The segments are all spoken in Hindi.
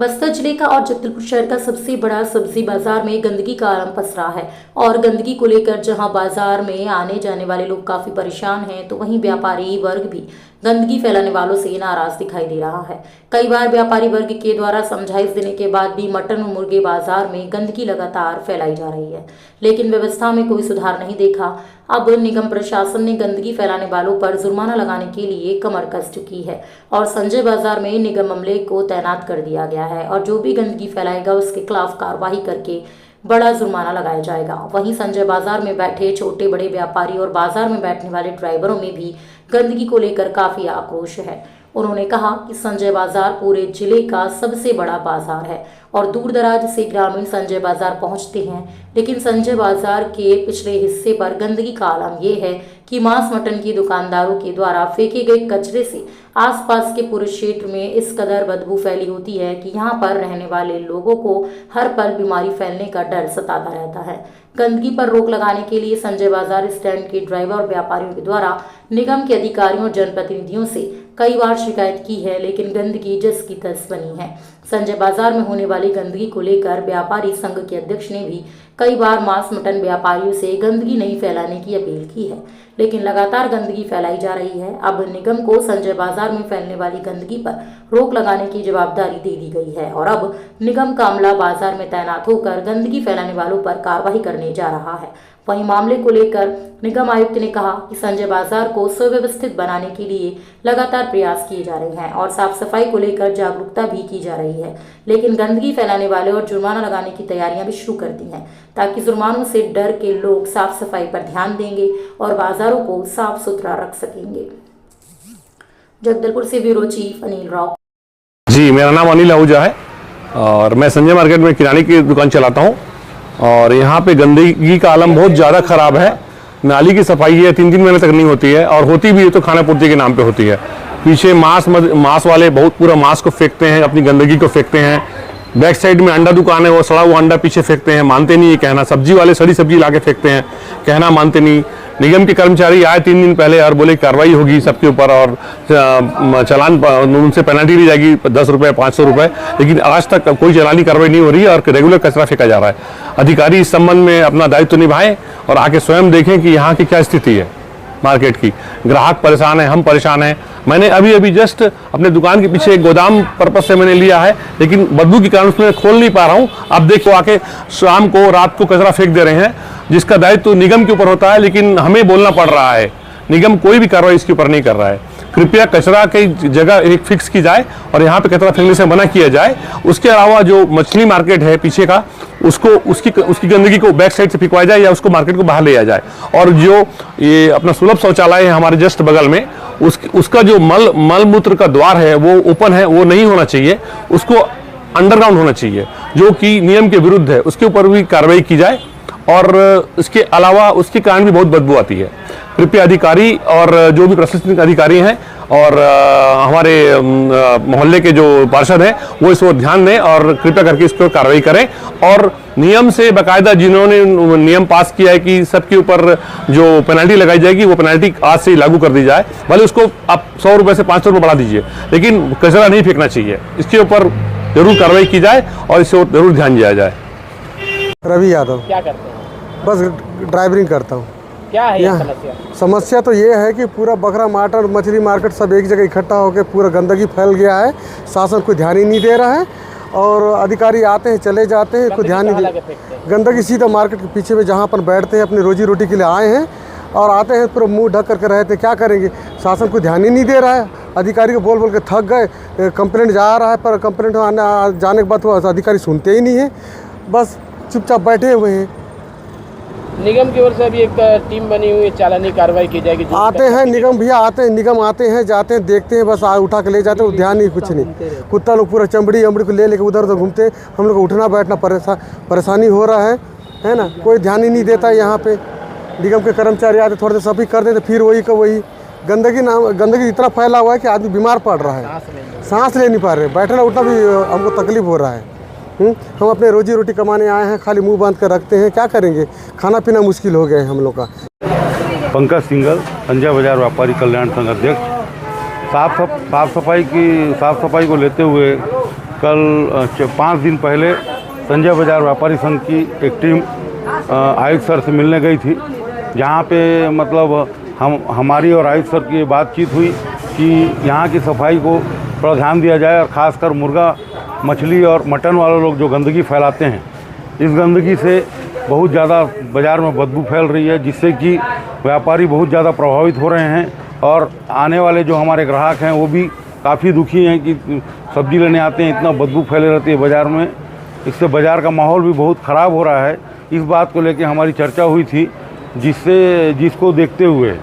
बस्तर जिले का और जगदलपुर शहर का सबसे बड़ा सब्जी बाजार में गंदगी का आलम पसरा है और गंदगी को लेकर जहां बाजार में आने जाने वाले लोग काफी परेशान हैं, तो वहीं व्यापारी वर्ग भी गंदगी फैलाने वालों से नाराज दिखाई दे रहा है। कई बार व्यापारी वर्ग के द्वारा समझाइश देने के बाद भी मटन और मुर्गे बाजार में गंदगी लगातार फैलाई जा रही है, लेकिन व्यवस्था में कोई सुधार नहीं देखा। अब निगम प्रशासन ने गंदगी फैलाने वालों पर जुर्माना लगाने के लिए कमर कस चुकी है और संजय बाजार में निगम अमले को तैनात कर दिया गया है और जो भी गंदगी फैलाएगा उसके खिलाफ कार्रवाई करके बड़ा जुर्माना लगाया जाएगा। वहीं संजय बाजार में बैठे छोटे बड़े व्यापारी और बाजार में बैठने वाले ड्राइवरों में भी गंदगी को लेकर काफी आक्रोश है। उन्होंने कहा कि संजय बाजार पूरे जिले का सबसे बड़ा बाजार है और दूर दराज से ग्रामीण संजय बाजार पहुंचते हैं, लेकिन संजय बाजार के पिछले हिस्से पर गंदगी का आलम यह है कि मांस मटन की दुकानदारों के द्वारा फेंके गए कचरे से आसपास के पूरे क्षेत्र में इस कदर बदबू फैली होती है कि यहाँ पर रहने वाले लोगों को हर पल बीमारी फैलने का डर सताता रहता है। गंदगी पर रोक लगाने के लिए संजय बाजार स्टैंड के ड्राइवर और व्यापारियों के द्वारा निगम के अधिकारियों और जनप्रतिनिधियों से कई बार शिकायत की है, लेकिन गंदगी जस की तस बनी है। संजय बाजार में होने वाली गंदगी को लेकर व्यापारी संघ के अध्यक्ष ने भी कई बार मांस मटन व्यापारियों से गंदगी नहीं फैलाने की अपील की है, लेकिन लगातार गंदगी फैलाई जा रही है। अब निगम को संजय बाजार में फैलने वाली गंदगी पर रोक लगाने की जवाबदारी दे दी गई है और अब निगम का अमला बाजार में तैनात होकर गंदगी फैलाने वालों पर कार्रवाई करने जा रहा है। वहीं मामले को लेकर निगम आयुक्त ने कहा कि संजय बाजार को सुव्यवस्थित बनाने के लिए लगातार प्रयास किए जा रहे हैं और साफ सफाई को लेकर जागरूकता भी की जा रही है, लेकिन गंदगी फैलाने वाले और जुर्माना लगाने की तैयारियां भी शुरू कर दी हैं ताकि जुर्मानों से डर के लोग साफ सफाई पर ध्यान देंगे और बाजारों को साफ सुथरा रख सकेंगे। जगदलपुर से ब्यूरो चीफ अनिल राव। जी, मेरा नाम अनिल आहूजा है और मैं संजय मार्केट में किराने की दुकान चलाता हूँ और यहाँ पे गंदगी का आलम बहुत ज़्यादा ख़राब है। नाली की सफाई है 3-3 महीने तक नहीं होती है और होती भी है तो खाना पूर्ति के नाम पे होती है। पीछे मांस वाले बहुत पूरा मांस को फेंकते हैं, अपनी गंदगी को फेंकते हैं। बैक साइड में अंडा दुकान है, वो सड़ा हुआ अंडा पीछे फेंकते हैं, मानते नहीं है कहना। सब्जी वाले सड़ी सब्जी ला के फेंकते हैं, कहना मानते नहीं। निगम के कर्मचारी आए 3 दिन पहले और बोले कार्रवाई होगी सबके ऊपर और चालान उनसे पेनल्टी ली जाएगी 10 रुपये 500 रुपये, लेकिन आज तक कोई चालानी कार्रवाई नहीं हो रही है और रेगुलर कचरा फेंका जा रहा है। अधिकारी इस संबंध में अपना दायित्व निभाएं और आके स्वयं देखें कि यहाँ की क्या स्थिति है मार्केट की। ग्राहक परेशान है, हम परेशान हैं। मैंने अभी जस्ट अपने दुकान के पीछे एक गोदाम पर्पस से मैंने लिया है, लेकिन बदबू के कारण उसमें खोल नहीं पा रहा हूँ। अब देखो आके शाम को रात को कचरा फेंक दे रहे हैं, जिसका दायित्व निगम के ऊपर होता है, लेकिन हमें बोलना पड़ रहा है। निगम कोई भी कार्रवाई इसके ऊपर नहीं कर रहा है। कृपया कचरा की जगह एक फिक्स की जाए और यहाँ पे कचरा फेंकने से मना किया जाए। उसके अलावा जो मछली मार्केट है पीछे का, उसकी गंदगी को बैक साइड से फेंकवाया जाए या उसको मार्केट को बाहर ले जाए। और जो ये अपना सुलभ शौचालय है हमारे जस्ट बगल में, उसका जो मल मूत्र का द्वार है वो ओपन है, वो नहीं होना चाहिए, उसको अंडरग्राउंड होना चाहिए, जो कि नियम के विरुद्ध है। उसके ऊपर भी कार्रवाई की जाए और इसके अलावा उसके कारण भी बहुत बदबू आती है। कृपया अधिकारी और जो भी प्रशासनिक अधिकारी हैं और हमारे मोहल्ले के जो पार्षद हैं वो इस पर ध्यान दें और कृपया करके इस पर कार्रवाई करें और नियम से बाकायदा जिन्होंने नियम पास किया है कि सबके ऊपर जो पेनल्टी लगाई जाएगी वो पेनल्टी आज से लागू कर दी जाए। भले उसको आप 100 रुपये से 500 रुपये बढ़ा दीजिए, लेकिन कचरा नहीं फेंकना चाहिए। इसके ऊपर जरूर कार्रवाई की जाए और इससे जरूर ध्यान दिया जाए। रवि यादव। क्या करते हैं? बस ड्राइवरिंग करता हूँ। क्या है ये समस्या? समस्या तो ये है कि पूरा बकरा मार्केट मछली मार्केट सब एक जगह इकट्ठा होकर पूरा गंदगी फैल गया है। शासन कोई ध्यान ही नहीं दे रहा है और अधिकारी आते हैं चले जाते हैं, कोई ध्यान नहीं दे। गंदगी सीधा मार्केट के पीछे में जहाँ पर बैठते हैं, अपनी रोजी रोटी के लिए आए हैं और आते हैं पूरा मुंह ढक करके रहते हैं। क्या करेंगे? शासन कोई ध्यान ही नहीं दे रहा है। अधिकारी को बोल बोल के थक गए। कंप्लेंट जा रहा है पर कंप्लेंट जाने के बाद वो अधिकारी सुनते ही नहीं है, बस चुपचाप बैठे हुए हैं। निगम की ओर से अभी एक टीम बनी हुई है, चालानी कार्रवाई की जाएगी। आते हैं निगम भैया, आते हैं निगम, आते हैं जाते हैं, देखते हैं, बस उठा के ले जाते हैं, ध्यान नहीं कुछ नहीं। कुत्ता लोग पूरा चमड़ी को ले लेके उधर उधर घूमते हैं। हम लोग को उठना बैठना परेशानी हो रहा है ना। कोई ध्यान ही नहीं देता यहाँ पे। निगम के कर्मचारी आते थोड़े देर सफाई कर देते, फिर वही का वही। गंदगी इतना फैला हुआ है कि आदमी बीमार पड़ रहा है, सांस ले नहीं पा रहे, बैठना उठना भी हमको तकलीफ हो रहा है। हम अपने रोजी रोटी कमाने आए हैं, खाली मुंह बांध कर रखते हैं, क्या करेंगे? खाना पीना मुश्किल हो गया है हम लोग का। पंकज सिंगल, संजय बाजार व्यापारी कल्याण संघ अध्यक्ष। साफ सफाई को लेते हुए कल 5 दिन पहले संजय बाजार व्यापारी संघ की एक टीम आयुक्त सर से मिलने गई थी, जहाँ पे मतलब हमारी और आयुक्त सर की बातचीत हुई कि यहाँ की सफाई को थोड़ा ध्यान दिया जाए और ख़ासकर मुर्गा, मछली और मटन वाले लोग जो गंदगी फैलाते हैं, इस गंदगी से बहुत ज़्यादा बाज़ार में बदबू फैल रही है, जिससे कि व्यापारी बहुत ज़्यादा प्रभावित हो रहे हैं और आने वाले जो हमारे ग्राहक हैं वो भी काफ़ी दुखी हैं कि सब्ज़ी लेने आते हैं, इतना बदबू फैले रहती है बाज़ार में। इससे बाज़ार का माहौल भी बहुत ख़राब हो रहा है। इस बात को लेकर हमारी चर्चा हुई थी, जिसको देखते हुए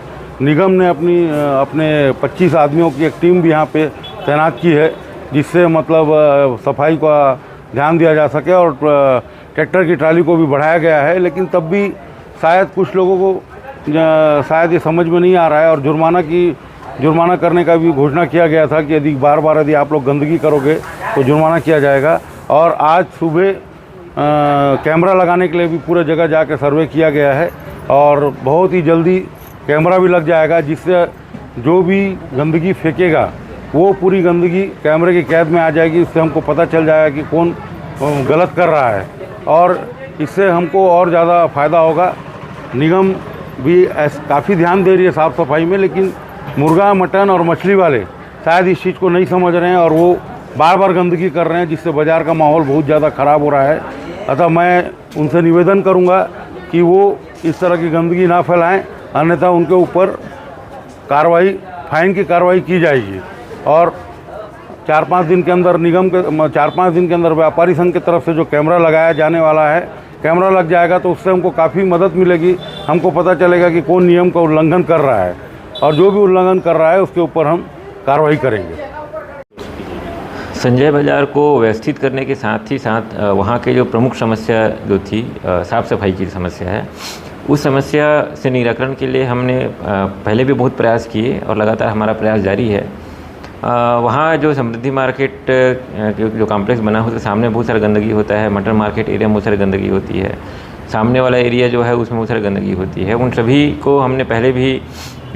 निगम ने अपने 25 आदमियों की एक टीम भी यहाँ पे तैनात की है, जिससे मतलब सफाई का ध्यान दिया जा सके और ट्रैक्टर की ट्राली को भी बढ़ाया गया है। लेकिन तब भी शायद कुछ लोगों को शायद ये समझ में नहीं आ रहा है और जुर्माना करने का भी घोषणा किया गया था कि यदि बार यदि आप लोग गंदगी करोगे तो जुर्माना किया जाएगा। और आज सुबह कैमरा लगाने के लिए भी पूरे जगह जाकर सर्वे किया गया है और बहुत ही जल्दी कैमरा भी लग जाएगा, जिससे जो भी गंदगी फेंकेगा वो पूरी गंदगी कैमरे की कैद में आ जाएगी। इससे हमको पता चल जाएगा कि कौन गलत कर रहा है और इससे हमको और ज़्यादा फ़ायदा होगा। निगम भी काफ़ी ध्यान दे रही है साफ़ सफाई में, लेकिन मुर्गा, मटन और मछली वाले शायद इस चीज़ को नहीं समझ रहे हैं और वो बार गंदगी कर रहे हैं, जिससे बाज़ार का माहौल बहुत ज़्यादा ख़राब हो रहा है। अतः मैं उनसे निवेदन करूँगा कि वो इस तरह की गंदगी ना फैलाएं, अन्यथा उनके ऊपर फाइन की कार्रवाई की जाएगी। और 4-5 दिन के अंदर 4-5 दिन के अंदर व्यापारी संघ की तरफ से जो कैमरा लगाया जाने वाला है, कैमरा लग जाएगा तो उससे हमको काफ़ी मदद मिलेगी। हमको पता चलेगा कि कौन नियम का उल्लंघन कर रहा है और जो भी उल्लंघन कर रहा है उसके ऊपर हम कार्रवाई करेंगे। संजय बाज़ार को व्यवस्थित करने के साथ ही साथ वहाँ के जो प्रमुख समस्या जो थी साफ़ सफाई की समस्या है, उस समस्या से निराकरण के लिए हमने पहले भी बहुत प्रयास किए और लगातार हमारा प्रयास जारी है। वहाँ जो समृद्धि मार्केट जो कॉम्प्लेक्स बना होता है, सामने बहुत सारी गंदगी होता है। मटन मार्केट एरिया में बहुत सारी गंदगी होती है। सामने वाला एरिया जो है उसमें बहुत सारी गंदगी होती है। उन सभी को हमने पहले भी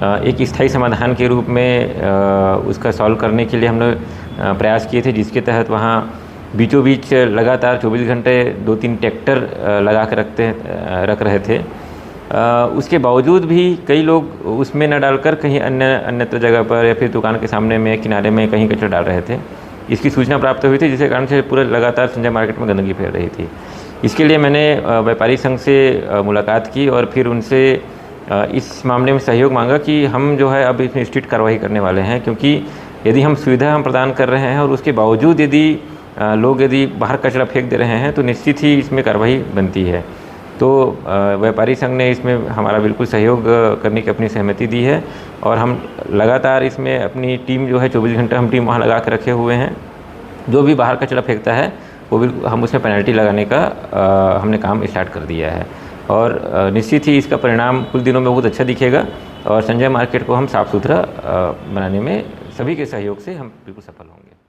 एक स्थायी समाधान के रूप में उसका सॉल्व करने के लिए हमने प्रयास किए थे, जिसके तहत वहाँ बीचों बीच लगातार 24 घंटे 2-3 ट्रैक्टर लगा कर रख रहे थे। उसके बावजूद भी कई लोग उसमें न डालकर कहीं अन्यत्र जगह पर या फिर दुकान के सामने में किनारे में कहीं कचरा डाल रहे थे। इसकी सूचना प्राप्त हुई थी, जिसके कारण से पूरे लगातार संजय मार्केट में गंदगी फैल रही थी। इसके लिए मैंने व्यापारी संघ से मुलाकात की और फिर उनसे इस मामले में सहयोग मांगा कि हम जो है अब इसमें स्ट्रिक्ट कार्रवाई करने वाले हैं, क्योंकि यदि हम सुविधा प्रदान कर रहे हैं और उसके बावजूद यदि लोग बाहर कचरा फेंक दे रहे हैं तो निश्चित ही इसमें कार्रवाई बनती है। तो व्यापारी संघ ने इसमें हमारा बिल्कुल सहयोग करने की अपनी सहमति दी है और हम लगातार इसमें अपनी टीम जो है 24 घंटे हम टीम वहाँ लगा कर रखे हुए हैं। जो भी बाहर कचरा फेंकता है वो बिल्कुल हम उसमें पेनल्टी लगाने का हमने काम स्टार्ट कर दिया है और निश्चित ही इसका परिणाम कुछ दिनों में बहुत अच्छा दिखेगा और संजय मार्केट को हम साफ़ सुथरा बनाने में सभी के सहयोग से हम बिल्कुल सफल होंगे।